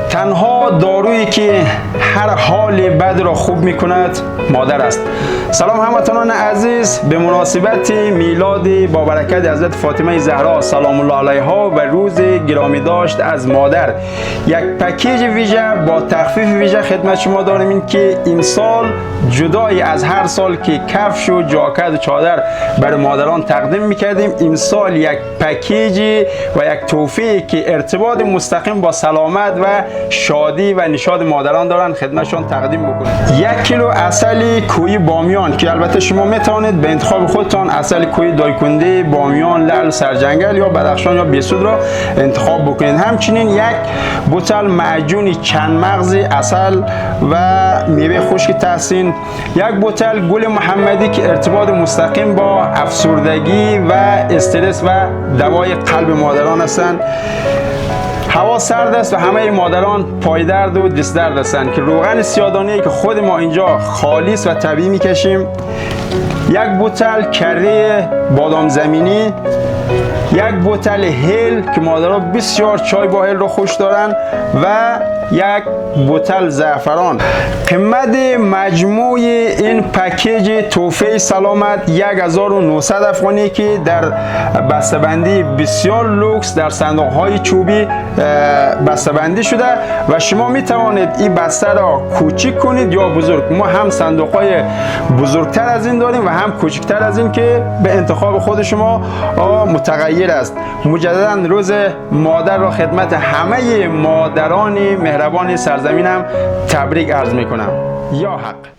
تنها دارویی که هر حال بد را خوب می کند مادر است. سلام هموطنان عزیز، به مناسبت میلاد با برکت حضرت فاطمه زهرا سلام الله علیها و روز گرامی داشت از مادر، یک پکیج ویژه با تخفیف ویژه خدمت شما داریم. این که این سال جدای از هر سال که کفش و جاکت و چادر برای مادران تقدیم میکردیم، این سال یک پکیج و یک تحفه که ارتباط مستقیم با سلامت و شادی و نشاط مادران دارن خدمتشان تقدیم بکنیم. 1 کیلو عسل کوهی بامیان که البته شما میتوانید به انتخاب خودتان عسل کوهی دایکنده، بامیان، لعل، سرجنگل یا بدخشان یا بیسود را انتخاب بکنید. همچنین یک بوتل معجون چند مغز عسل و میوه خشک تحسین، یک بوتل گل محمدی که ارتباط مستقیم با افسردگی و استرس و دوای قلب مادران هستند. هوا سرد است و همه مادران پای درد و دست درد هستند که روغن سیاه‌دانه‌ای که خود ما اینجا خالص و طبیعی میکشیم، یک بوتل کره بادام زمینی، یک بوتل هل که مادران بسیار چای با هل را خوش دارند و یک بوتل زعفران. قیمت مجموع این پکیج تحفه سلامت 1900 افغانی که در بسته‌بندی بسیار لوکس در صندوق‌های چوبی بسته‌بندی شده و شما می توانید این بسته را کوچک کنید یا بزرگ. ما هم صندوق‌های بزرگتر از این داریم و هم کوچکتر از این که به انتخاب خود شما متغیر است. مجددا روز مادر را خدمت همه مادران مهربان سرزمینم تبریک عرض می کنم. یا حق.